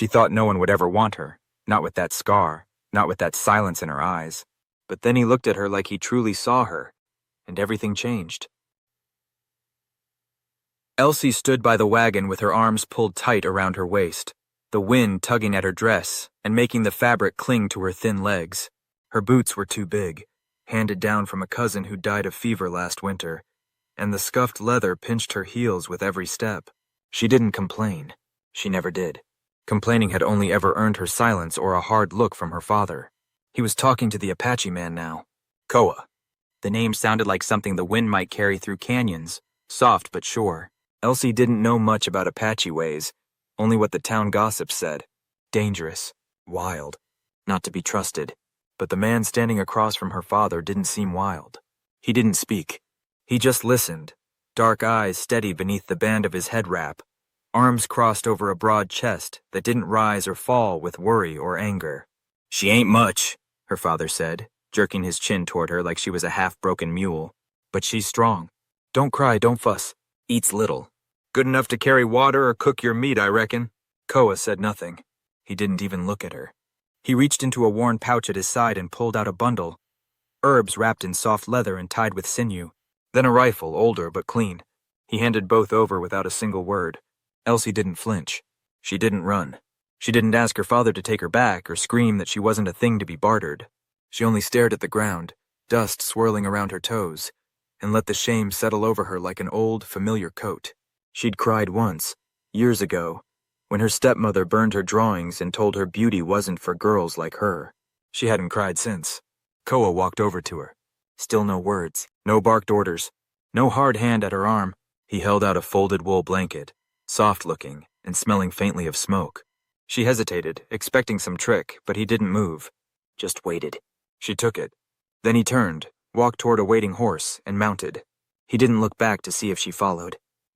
She thought no one would ever want her, not with that scar, not with that silence in her eyes. But then he looked at her like he truly saw her, and everything changed. Elsie stood by the wagon with her arms pulled tight around her waist, the wind tugging at her dress and making the fabric cling to her thin legs. Her boots were too big, handed down from a cousin who died of fever last winter, and the scuffed leather pinched her heels with every step. She didn't complain. She never did. Complaining had only ever earned her silence or a hard look from her father. He was talking to the Apache man now. Koah. The name sounded like something the wind might carry through canyons, soft but sure. Elsie didn't know much about Apache ways, only what the town gossip said. Dangerous, wild, not to be trusted. But the man standing across from her father didn't seem wild. He didn't speak. He just listened, dark eyes steady beneath the band of his head wrap, arms crossed over a broad chest that didn't rise or fall with worry or anger. She ain't much, her father said, jerking his chin toward her like she was a half-broken mule. But she's strong. Don't cry, don't fuss. Eats little. Good enough to carry water or cook your meat, I reckon. Koah said nothing. He didn't even look at her. He reached into a worn pouch at his side and pulled out a bundle. Herbs wrapped in soft leather and tied with sinew. Then a rifle, older but clean. He handed both over without a single word. Elsie didn't flinch. She didn't run. She didn't ask her father to take her back or scream that she wasn't a thing to be bartered. She only stared at the ground, dust swirling around her toes, and let the shame settle over her like an old, familiar coat. She'd cried once, years ago, when her stepmother burned her drawings and told her beauty wasn't for girls like her. She hadn't cried since. Koah walked over to her. Still no words, no barked orders, no hard hand at her arm. He held out a folded wool blanket, soft-looking and smelling faintly of smoke. She hesitated, expecting some trick, but he didn't move. Just waited. She took it. Then he turned, walked toward a waiting horse, and mounted. He didn't look back to see if she followed.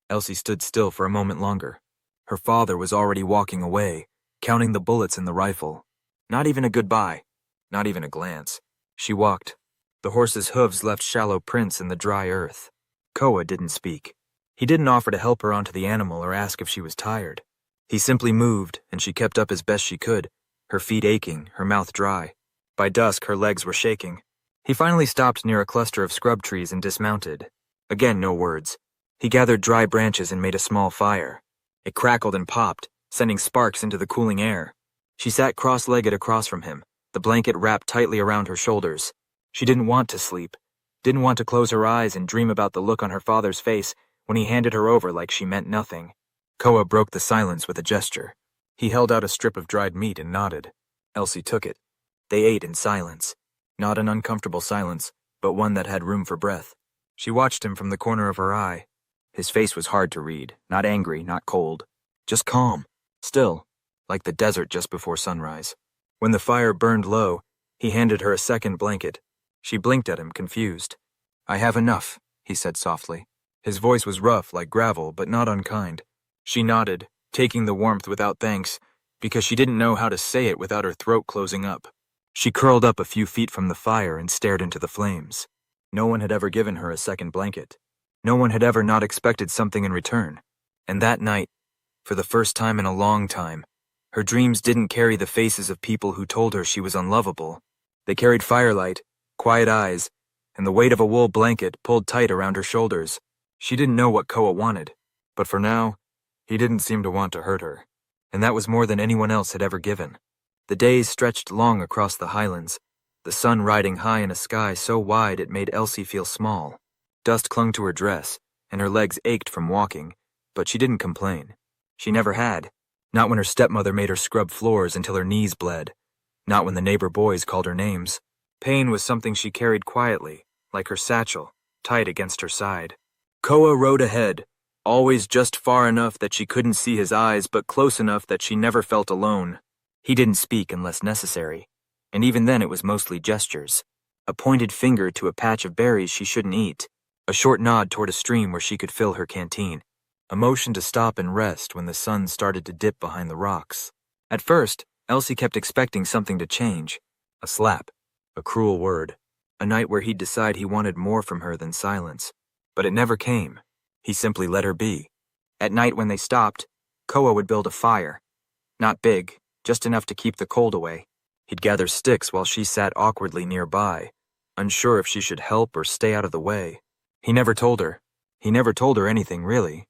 Elsie stood still for a moment longer. Her father was already walking away, counting the bullets in the rifle. Not even a goodbye, not even a glance. She walked. The horse's hooves left shallow prints in the dry earth. Koah didn't speak. He didn't offer to help her onto the animal or ask if she was tired. He simply moved, and she kept up as best she could, her feet aching, her mouth dry. By dusk, her legs were shaking. He finally stopped near a cluster of scrub trees and dismounted. Again, no words. He gathered dry branches and made a small fire. It crackled and popped, sending sparks into the cooling air. She sat cross-legged across from him, the blanket wrapped tightly around her shoulders. She didn't want to sleep, didn't want to close her eyes and dream about the look on her father's face when he handed her over like she meant nothing. Koah broke the silence with a gesture. He held out a strip of dried meat and nodded. Elsie took it. They ate in silence. Not an uncomfortable silence, but one that had room for breath. She watched him from the corner of her eye. His face was hard to read, not angry, not cold. Just calm, still, like the desert just before sunrise. When the fire burned low, he handed her a second blanket. She blinked at him, confused. I have enough, he said softly. His voice was rough like gravel, but not unkind. She nodded, taking the warmth without thanks, because she didn't know how to say it without her throat closing up. She curled up a few feet from the fire and stared into the flames. No one had ever given her a second blanket. No one had ever not expected something in return. And that night, for the first time in a long time, her dreams didn't carry the faces of people who told her she was unlovable. They carried firelight, quiet eyes, and the weight of a wool blanket pulled tight around her shoulders. She didn't know what Koah wanted, but for now, he didn't seem to want to hurt her, and that was more than anyone else had ever given. The days stretched long across the highlands, the sun riding high in a sky so wide it made Elsie feel small. Dust clung to her dress, and her legs ached from walking, but she didn't complain. She never had, not when her stepmother made her scrub floors until her knees bled, not when the neighbor boys called her names. Pain was something she carried quietly, like her satchel, tight against her side. Koah rode ahead, always just far enough that she couldn't see his eyes, but close enough that she never felt alone. He didn't speak unless necessary, and even then it was mostly gestures. A pointed finger to a patch of berries she shouldn't eat, a short nod toward a stream where she could fill her canteen, a motion to stop and rest when the sun started to dip behind the rocks. At first, Elsie kept expecting something to change. A slap, a cruel word, a night where he'd decide he wanted more from her than silence. But it never came. He simply let her be. At night when they stopped, Koah would build a fire. Not big, just enough to keep the cold away. He'd gather sticks while she sat awkwardly nearby, unsure if she should help or stay out of the way. He never told her. He never told her anything, really.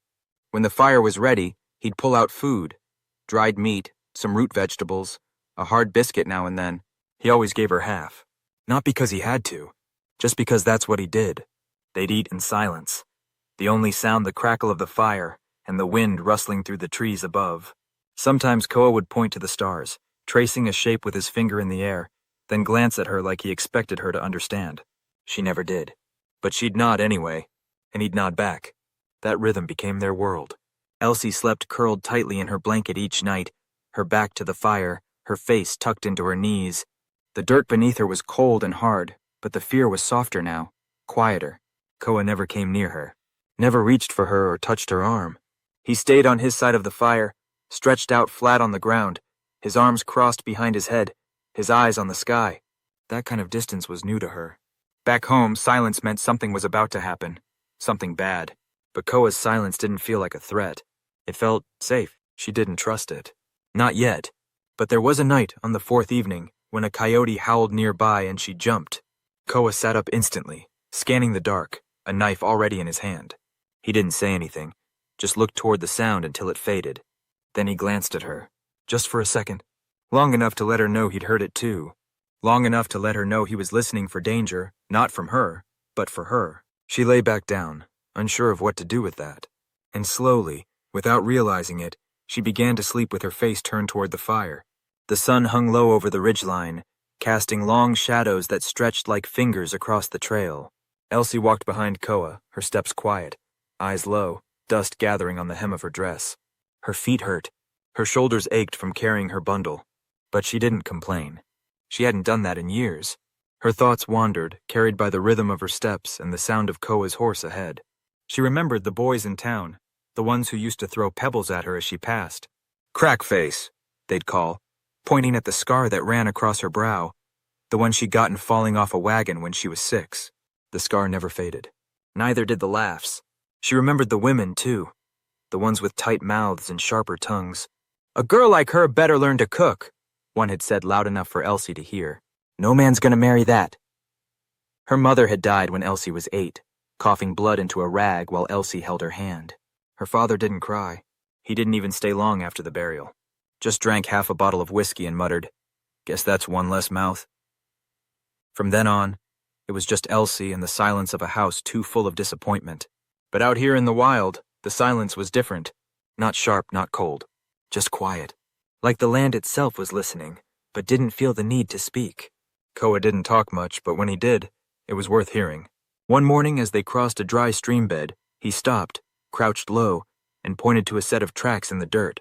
When the fire was ready, he'd pull out food, dried meat, some root vegetables, a hard biscuit now and then. He always gave her half. Not because he had to, just because that's what he did. They'd eat in silence, the only sound the crackle of the fire and the wind rustling through the trees above. Sometimes Koah would point to the stars, tracing a shape with his finger in the air, then glance at her like he expected her to understand. She never did. But she'd nod anyway, and he'd nod back. That rhythm became their world. Elsie slept curled tightly in her blanket each night, her back to the fire, her face tucked into her knees. The dirt beneath her was cold and hard, but the fear was softer now, quieter. Koah never came near her, never reached for her or touched her arm. He stayed on his side of the fire, stretched out flat on the ground, his arms crossed behind his head, his eyes on the sky. That kind of distance was new to her. Back home, silence meant something was about to happen, something bad. But Koah's silence didn't feel like a threat. It felt safe. She didn't trust it. Not yet. But there was a night on the fourth evening when a coyote howled nearby and she jumped. Koah sat up instantly, scanning the dark, a knife already in his hand. He didn't say anything, just looked toward the sound until it faded. Then he glanced at her, just for a second, long enough to let her know he'd heard it too, long enough to let her know he was listening for danger, not from her, but for her. She lay back down, unsure of what to do with that. And slowly, without realizing it, she began to sleep with her face turned toward the fire. The sun hung low over the ridgeline, casting long shadows that stretched like fingers across the trail. Elsie walked behind Koah, her steps quiet, eyes low, dust gathering on the hem of her dress. Her feet hurt. Her shoulders ached from carrying her bundle. But she didn't complain. She hadn't done that in years. Her thoughts wandered, carried by the rhythm of her steps and the sound of Koah's horse ahead. She remembered the boys in town, the ones who used to throw pebbles at her as she passed. "Crackface," they'd call, pointing at the scar that ran across her brow, the one she'd gotten falling off a wagon when she was 6. The scar never faded. Neither did the laughs. She remembered the women, too, the ones with tight mouths and sharper tongues. "A girl like her better learn to cook," one had said loud enough for Elsie to hear. "No man's gonna marry that." Her mother had died when Elsie was 8, coughing blood into a rag while Elsie held her hand. Her father didn't cry. He didn't even stay long after the burial. Just drank half a bottle of whiskey and muttered, "Guess that's one less mouth." From then on, it was just Elsie and the silence of a house too full of disappointment. But out here in the wild, the silence was different. Not sharp, not cold. Just quiet. Like the land itself was listening, but didn't feel the need to speak. Koah didn't talk much, but when he did, it was worth hearing. One morning as they crossed a dry stream bed, he stopped, crouched low, and pointed to a set of tracks in the dirt.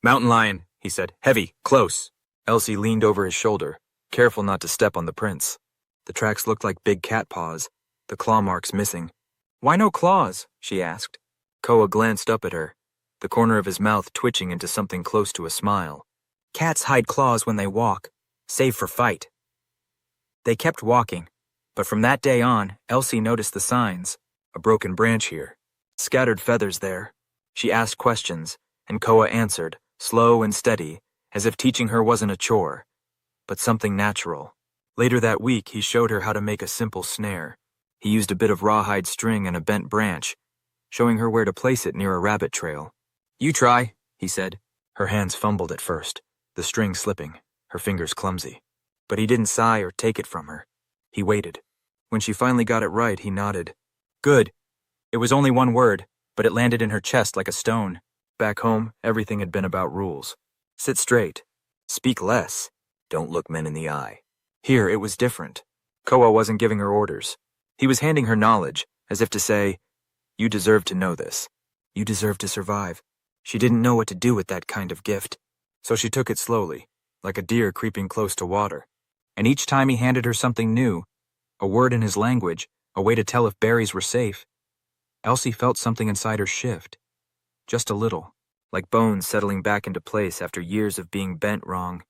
"Mountain lion," he said. "Heavy, close." Elsie leaned over his shoulder, careful not to step on the prints. The tracks looked like big cat paws, the claw marks missing. "Why no claws?" she asked. Koah glanced up at her, the corner of his mouth twitching into something close to a smile. "Cats hide claws when they walk, save for fight." They kept walking, but from that day on, Elsie noticed the signs. A broken branch here, scattered feathers there. She asked questions, and Koah answered, slow and steady, as if teaching her wasn't a chore, but something natural. Later that week, he showed her how to make a simple snare. He used a bit of rawhide string and a bent branch, showing her where to place it near a rabbit trail. "You try," he said. Her hands fumbled at first, the string slipping, her fingers clumsy. But he didn't sigh or take it from her. He waited. When she finally got it right, he nodded. "Good." It was only one word, but it landed in her chest like a stone. Back home, everything had been about rules. Sit straight. Speak less. Don't look men in the eye. Here, it was different. Koah wasn't giving her orders. He was handing her knowledge, as if to say, "You deserve to know this. You deserve to survive." She didn't know what to do with that kind of gift, so she took it slowly, like a deer creeping close to water. And each time he handed her something new, a word in his language, a way to tell if berries were safe, Elsie felt something inside her shift. Just a little, like bones settling back into place after years of being bent wrong.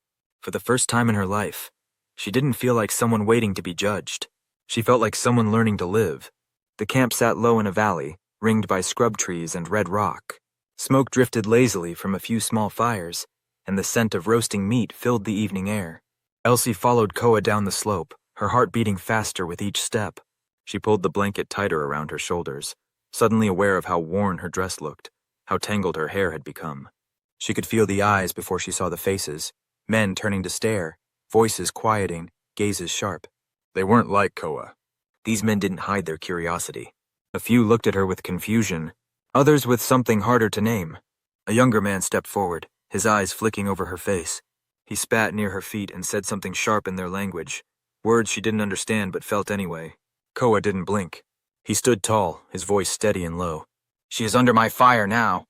For the first time in her life, she didn't feel like someone waiting to be judged. She felt like someone learning to live. The camp sat low in a valley, ringed by scrub trees and red rock. Smoke drifted lazily from a few small fires, and the scent of roasting meat filled the evening air. Elsie followed Koah down the slope, her heart beating faster with each step. She pulled the blanket tighter around her shoulders, suddenly aware of how worn her dress looked, how tangled her hair had become. She could feel the eyes before she saw the faces, men turning to stare, voices quieting, gazes sharp. They weren't like Koah. These men didn't hide their curiosity. A few looked at her with confusion, others with something harder to name. A younger man stepped forward, his eyes flicking over her face. He spat near her feet and said something sharp in their language, words she didn't understand but felt anyway. Koah didn't blink. He stood tall, his voice steady and low. "She is under my fire now."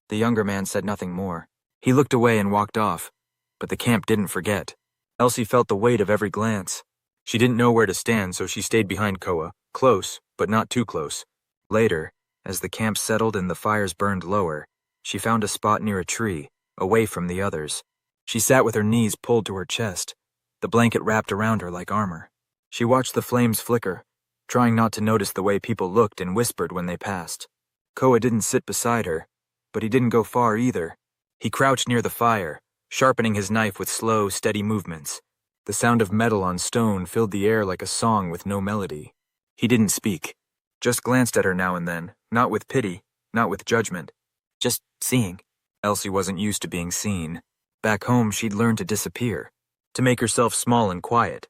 The younger man said nothing more. He looked away and walked off, but the camp didn't forget. Elsie felt the weight of every glance. She didn't know where to stand, so she stayed behind Koah, close, but not too close. Later, as the camp settled and the fires burned lower, she found a spot near a tree, away from the others. She sat with her knees pulled to her chest, the blanket wrapped around her like armor. She watched the flames flicker, trying not to notice the way people looked and whispered when they passed. Koah didn't sit beside her, but he didn't go far either. He crouched near the fire, sharpening his knife with slow, steady movements. The sound of metal on stone filled the air like a song with no melody. He didn't speak, just glanced at her now and then, not with pity, not with judgment, just seeing. Elsie wasn't used to being seen. Back home, she'd learned to disappear, to make herself small and quiet,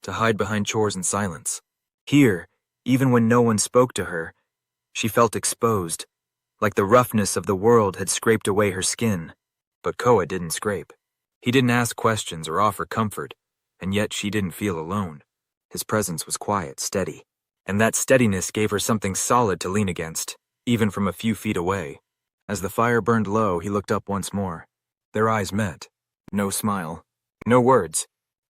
to hide behind chores and silence. Here, even when no one spoke to her, she felt exposed, like the roughness of the world had scraped away her skin. But Koah didn't scrape. He didn't ask questions or offer comfort, and yet she didn't feel alone. His presence was quiet, steady, and that steadiness gave her something solid to lean against, even from a few feet away. As the fire burned low, he looked up once more. Their eyes met. No smile. No words.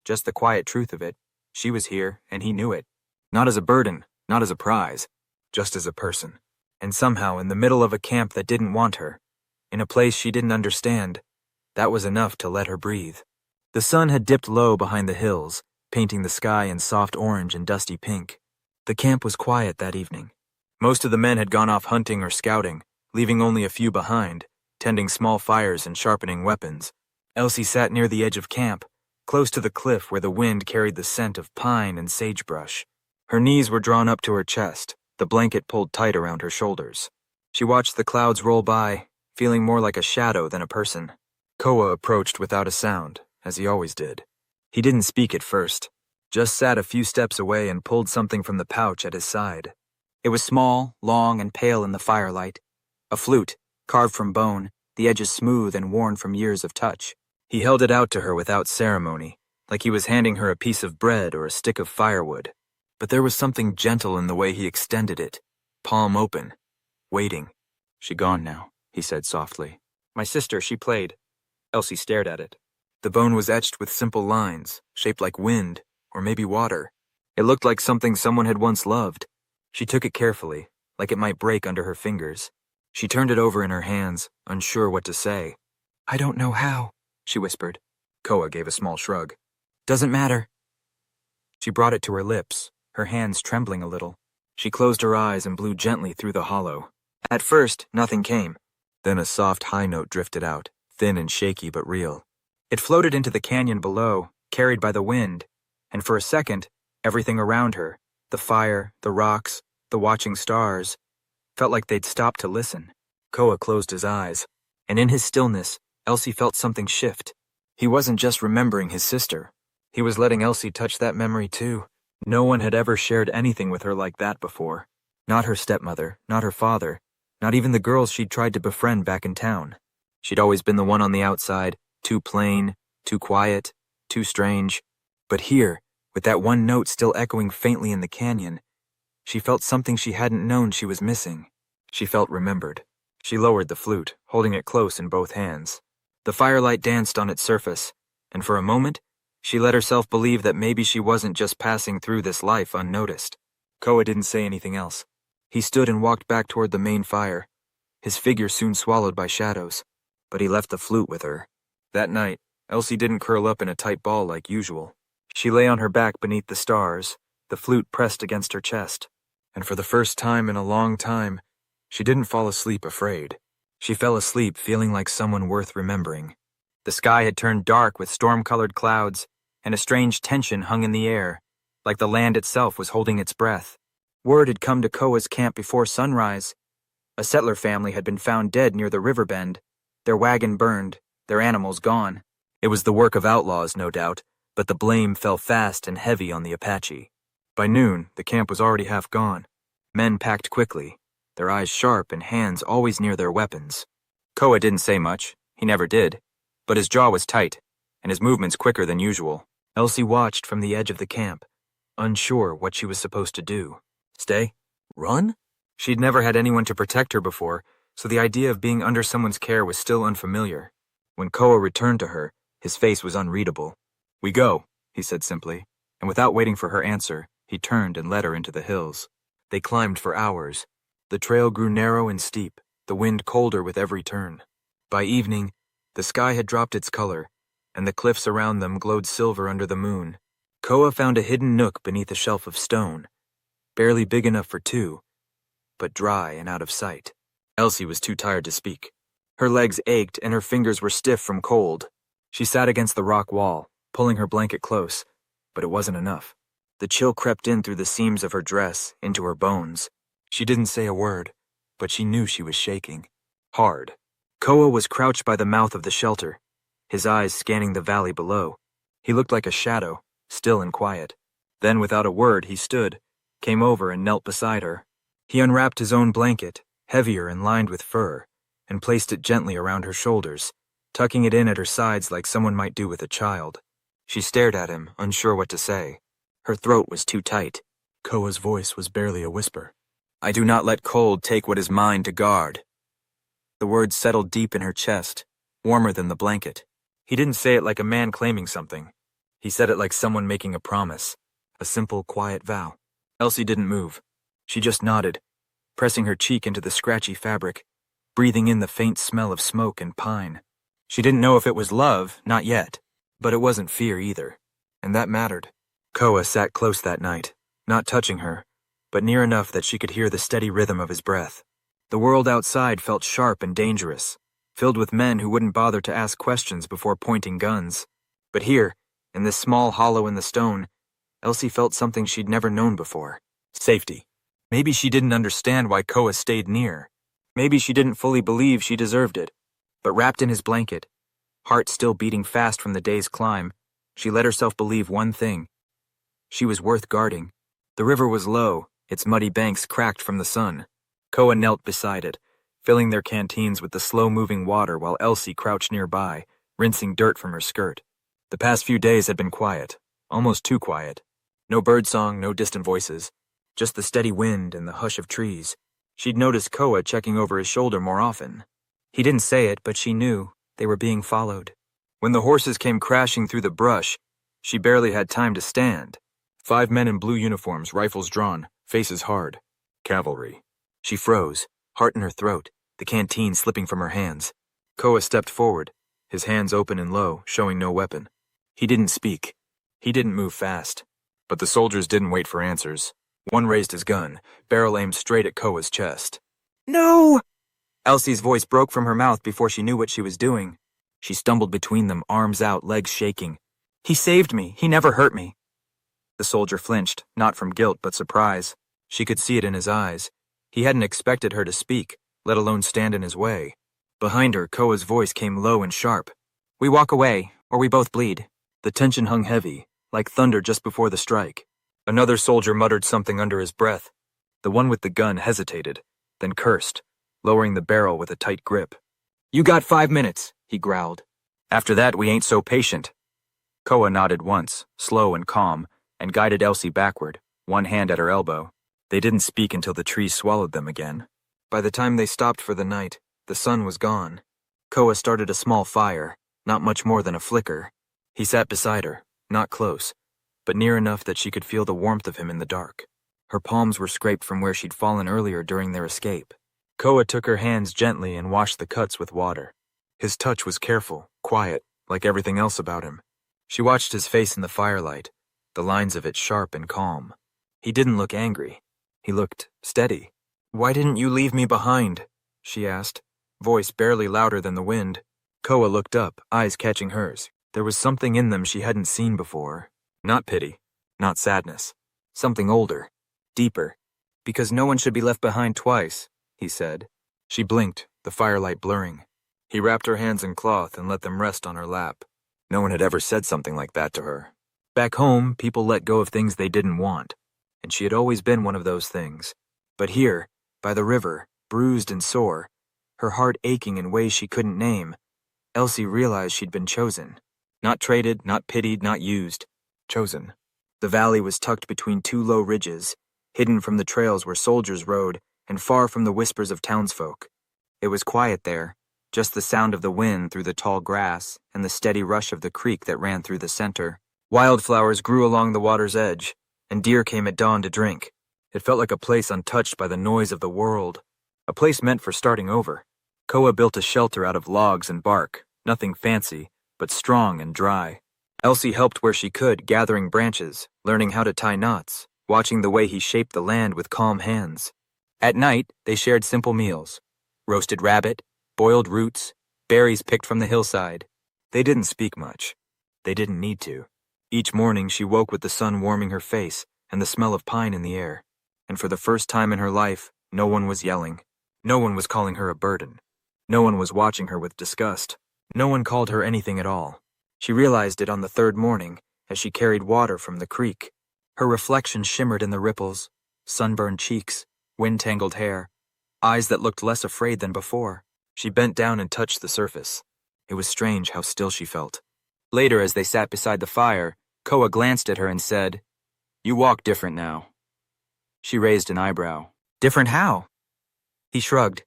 Just the quiet truth of it. She was here, and he knew it. Not as a burden, not as a prize, just as a person. And somehow, in the middle of a camp that didn't want her, in a place she didn't understand, that was enough to let her breathe. The sun had dipped low behind the hills, painting the sky in soft orange and dusty pink. The camp was quiet that evening. Most of the men had gone off hunting or scouting, leaving only a few behind, tending small fires and sharpening weapons. Elsie sat near the edge of camp, close to the cliff where the wind carried the scent of pine and sagebrush. Her knees were drawn up to her chest, the blanket pulled tight around her shoulders. She watched the clouds roll by, feeling more like a shadow than a person. Koah approached without a sound, as he always did. He didn't speak at first, just sat a few steps away and pulled something from the pouch at his side. It was small, long, and pale in the firelight. A flute, carved from bone, the edges smooth and worn from years of touch. He held it out to her without ceremony, like he was handing her a piece of bread or a stick of firewood. But there was something gentle in the way he extended it, palm open, waiting. "She gone now," he said softly. "My sister, she played." Elsie stared at it. The bone was etched with simple lines, shaped like wind, or maybe water. It looked like something someone had once loved. She took it carefully, like it might break under her fingers. She turned it over in her hands, unsure what to say. "I don't know how," she whispered. Koah gave a small shrug. "Doesn't matter." She brought it to her lips, her hands trembling a little. She closed her eyes and blew gently through the hollow. At first, nothing came. Then a soft high note drifted out, thin and shaky but real. It floated into the canyon below, carried by the wind, and for a second, everything around her, the fire, the rocks, the watching stars, felt like they'd stopped to listen. Koah closed his eyes, and in his stillness, Elsie felt something shift. He wasn't just remembering his sister. He was letting Elsie touch that memory too. No one had ever shared anything with her like that before. Not her stepmother, not her father, not even the girls she'd tried to befriend back in town. She'd always been the one on the outside, too plain, too quiet, too strange. But here, with that one note still echoing faintly in the canyon, she felt something she hadn't known she was missing. She felt remembered. She lowered the flute, holding it close in both hands. The firelight danced on its surface, and for a moment, she let herself believe that maybe she wasn't just passing through this life unnoticed. Koah didn't say anything else. He stood and walked back toward the main fire, his figure soon swallowed by shadows. But he left the flute with her. That night, Elsie didn't curl up in a tight ball like usual. She lay on her back beneath the stars, the flute pressed against her chest. And for the first time in a long time, she didn't fall asleep afraid. She fell asleep feeling like someone worth remembering. The sky had turned dark with storm-colored clouds, and a strange tension hung in the air, like the land itself was holding its breath. Word had come to Koah's camp before sunrise. A settler family had been found dead near the river bend, their wagon burned, their animals gone. It was the work of outlaws, no doubt, but the blame fell fast and heavy on the Apache. By noon, the camp was already half gone. Men packed quickly, their eyes sharp and hands always near their weapons. Koah didn't say much, he never did, but his jaw was tight, and his movements quicker than usual. Elsie watched from the edge of the camp, unsure what she was supposed to do. Stay? Run? She'd never had anyone to protect her before, so the idea of being under someone's care was still unfamiliar. When Koah returned to her, his face was unreadable. "We go," he said simply, and without waiting for her answer, he turned and led her into the hills. They climbed for hours. The trail grew narrow and steep, the wind colder with every turn. By evening, the sky had dropped its color, and the cliffs around them glowed silver under the moon. Koah found a hidden nook beneath a shelf of stone, barely big enough for two, but dry and out of sight. Elsie was too tired to speak. Her legs ached and her fingers were stiff from cold. She sat against the rock wall, pulling her blanket close, but it wasn't enough. The chill crept in through the seams of her dress, into her bones. She didn't say a word, but she knew she was shaking. Hard. Koah was crouched by the mouth of the shelter, his eyes scanning the valley below. He looked like a shadow, still and quiet. Then, without a word, he stood, came over and knelt beside her. He unwrapped his own blanket, heavier and lined with fur, and placed it gently around her shoulders, tucking it in at her sides like someone might do with a child. She stared at him, unsure what to say. Her throat was too tight. Koah's voice was barely a whisper. "I do not let cold take what is mine to guard." The words settled deep in her chest, warmer than the blanket. He didn't say it like a man claiming something. He said it like someone making a promise, a simple, quiet vow. Elsie didn't move. She just nodded, pressing her cheek into the scratchy fabric, breathing in the faint smell of smoke and pine. She didn't know if it was love, not yet, but it wasn't fear either, and that mattered. Koah sat close that night, not touching her, but near enough that she could hear the steady rhythm of his breath. The world outside felt sharp and dangerous, filled with men who wouldn't bother to ask questions before pointing guns. But here, in this small hollow in the stone, Elsie felt something she'd never known before. Safety. Maybe she didn't understand why Koah stayed near. Maybe she didn't fully believe she deserved it. But wrapped in his blanket, heart still beating fast from the day's climb, she let herself believe one thing. She was worth guarding. The river was low, its muddy banks cracked from the sun. Koah knelt beside it, filling their canteens with the slow-moving water while Elsie crouched nearby, rinsing dirt from her skirt. The past few days had been quiet, almost too quiet. No birdsong, no distant voices, just the steady wind and the hush of trees. She'd noticed Koah checking over his shoulder more often. He didn't say it, but she knew they were being followed. When the horses came crashing through the brush, she barely had time to stand. 5 men in blue uniforms, rifles drawn, faces hard. Cavalry. She froze, heart in her throat, the canteen slipping from her hands. Koah stepped forward, his hands open and low, showing no weapon. He didn't speak. He didn't move fast. But the soldiers didn't wait for answers. One raised his gun, barrel aimed straight at Koah's chest. "No!" Elsie's voice broke from her mouth before she knew what she was doing. She stumbled between them, arms out, legs shaking. "He saved me. He never hurt me." The soldier flinched, not from guilt but surprise. She could see it in his eyes. He hadn't expected her to speak, let alone stand in his way. Behind her, Koah's voice came low and sharp. "We walk away, or we both bleed." The tension hung heavy, like thunder just before the strike. Another soldier muttered something under his breath. The one with the gun hesitated, then cursed, lowering the barrel with a tight grip. "You got 5 minutes," he growled. "After that, we ain't so patient." Koah nodded once, slow and calm, and guided Elsie backward, one hand at her elbow. They didn't speak until the trees swallowed them again. By the time they stopped for the night, the sun was gone. Koah started a small fire, not much more than a flicker. He sat beside her, not close, but near enough that she could feel the warmth of him in the dark. Her palms were scraped from where she'd fallen earlier during their escape. Koah took her hands gently and washed the cuts with water. His touch was careful, quiet, like everything else about him. She watched his face in the firelight, the lines of it sharp and calm. He didn't look angry. He looked steady. "Why didn't you leave me behind?" she asked, voice barely louder than the wind. Koah looked up, eyes catching hers. There was something in them she hadn't seen before. Not pity, not sadness. Something older, deeper. Because no one should be left behind twice, he said. She blinked, the firelight blurring. He wrapped her hands in cloth and let them rest on her lap. No one had ever said something like that to her. Back home, people let go of things they didn't want, and she had always been one of those things. But here, by the river, bruised and sore, her heart aching in ways she couldn't name, Elsie realized she'd been chosen. Not traded, not pitied, not used. Chosen. The valley was tucked between two low ridges, hidden from the trails where soldiers rode and far from the whispers of townsfolk. It was quiet there, just the sound of the wind through the tall grass and the steady rush of the creek that ran through the center. Wildflowers grew along the water's edge, and deer came at dawn to drink. It felt like a place untouched by the noise of the world, a place meant for starting over. Koah built a shelter out of logs and bark, nothing fancy, but strong and dry. Elsie helped where she could, gathering branches, learning how to tie knots, watching the way he shaped the land with calm hands. At night, they shared simple meals: roasted rabbit, boiled roots, berries picked from the hillside. They didn't speak much. They didn't need to. Each morning she woke with the sun warming her face and the smell of pine in the air. And for the first time in her life, no one was yelling. No one was calling her a burden. No one was watching her with disgust. No one called her anything at all. She realized it on the third morning as she carried water from the creek. Her reflection shimmered in the ripples, sunburned cheeks, wind-tangled hair, eyes that looked less afraid than before. She bent down and touched the surface. It was strange how still she felt. Later, as they sat beside the fire, Koah glanced at her and said, "You walk different now." She raised an eyebrow. "Different how?" He shrugged,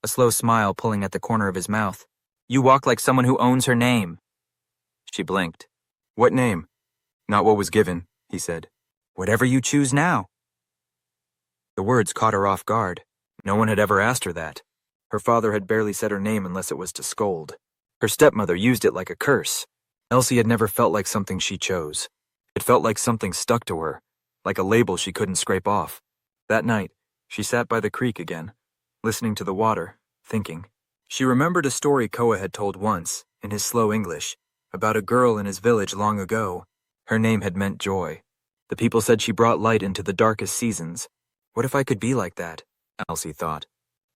a slow smile pulling at the corner of his mouth. "You walk like someone who owns her name." She blinked. "What name?" "Not what was given," he said. "Whatever you choose now." The words caught her off guard. No one had ever asked her that. Her father had barely said her name unless it was to scold. Her stepmother used it like a curse. Elsie had never felt like something she chose. It felt like something stuck to her, like a label she couldn't scrape off. That night, she sat by the creek again, listening to the water, thinking. She remembered a story Koah had told once, in his slow English, about a girl in his village long ago. Her name had meant joy. The people said she brought light into the darkest seasons. What if I could be like that? Elsie thought.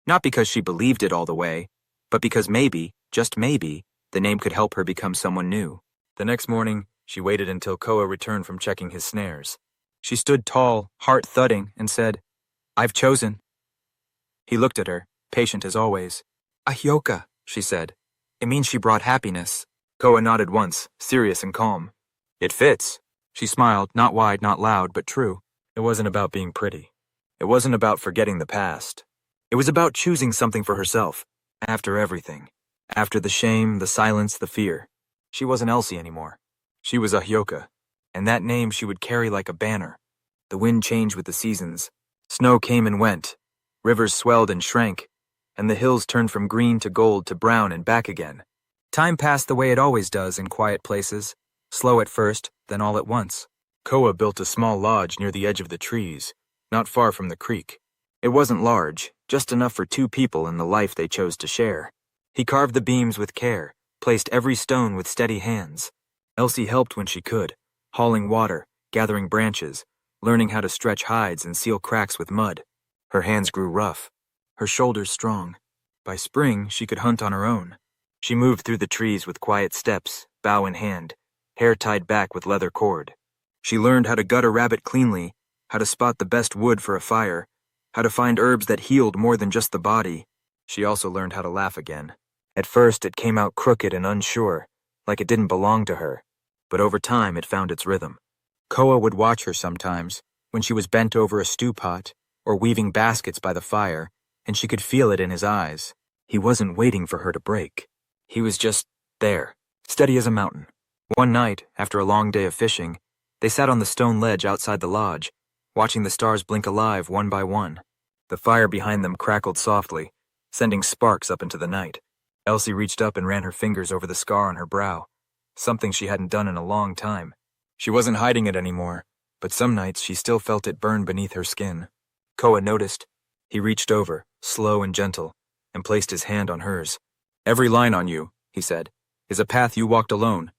Not because she believed it all the way, but because maybe, just maybe, the name could help her become someone new. The next morning, she waited until Koah returned from checking his snares. She stood tall, heart thudding, and said, "I've chosen." He looked at her, patient as always. "Ahyoka," she said. "It means she brought happiness." Koah nodded once, serious and calm. "It fits." She smiled, not wide, not loud, but true. It wasn't about being pretty. It wasn't about forgetting the past. It was about choosing something for herself, after everything. After the shame, the silence, the fear. She wasn't Elsie anymore. She was Ahyoka, and that name she would carry like a banner. The wind changed with the seasons. Snow came and went. Rivers swelled and shrank, and the hills turned from green to gold to brown and back again. Time passed the way it always does in quiet places, slow at first, then all at once. Koah built a small lodge near the edge of the trees, not far from the creek. It wasn't large, just enough for two people in the life they chose to share. He carved the beams with care, placed every stone with steady hands. Elsie helped when she could, hauling water, gathering branches, learning how to stretch hides and seal cracks with mud. Her hands grew rough, her shoulders strong. By spring, she could hunt on her own. She moved through the trees with quiet steps, bow in hand, hair tied back with leather cord. She learned how to gut a rabbit cleanly, how to spot the best wood for a fire, how to find herbs that healed more than just the body. She also learned how to laugh again. At first, it came out crooked and unsure, like it didn't belong to her. But over time, it found its rhythm. Koah would watch her sometimes, when she was bent over a stew pot, or weaving baskets by the fire, and she could feel it in his eyes. He wasn't waiting for her to break. He was just there, steady as a mountain. One night, after a long day of fishing, they sat on the stone ledge outside the lodge, watching the stars blink alive one by one. The fire behind them crackled softly, sending sparks up into the night. Elsie reached up and ran her fingers over the scar on her brow, something she hadn't done in a long time. She wasn't hiding it anymore, but some nights she still felt it burn beneath her skin. Koah noticed. He reached over, slow and gentle, and placed his hand on hers. "Every line on you," he said, is a path you walked alone.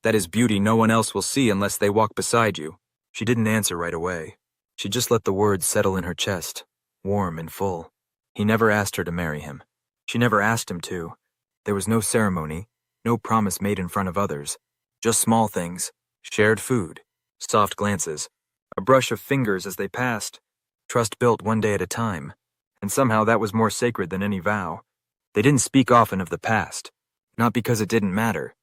That is beauty no one else will see unless they walk beside you. She didn't answer right away. She just let the words settle in her chest, warm and full. He never asked her to marry him. She never asked him to. There was no ceremony, no promise made in front of others. Just small things, shared food, soft glances, a brush of fingers as they passed, trust built one day at a time. And somehow that was more sacred than any vow. They didn't speak often of the past, not because it didn't matter,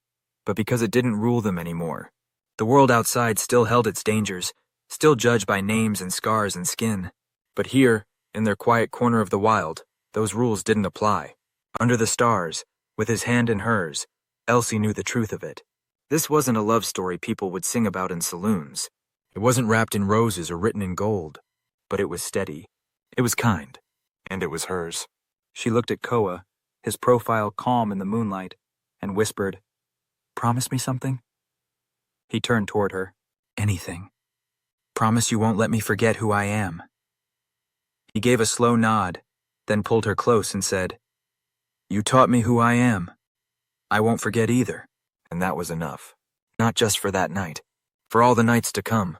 but because it didn't rule them anymore. The world outside still held its dangers, still judged by names and scars and skin. But here, in their quiet corner of the wild, those rules didn't apply. Under the stars, with his hand in hers, Elsie knew the truth of it. This wasn't a love story people would sing about in saloons. It wasn't wrapped in roses or written in gold, but it was steady. It was kind, and it was hers. She looked at Koah, his profile calm in the moonlight, and whispered, "Promise me something?" He turned toward her. "Anything. Promise you won't let me forget who I am." He gave a slow nod, then pulled her close and said, "You taught me who I am. I won't forget either." And that was enough. Not just for that night, for all the nights to come.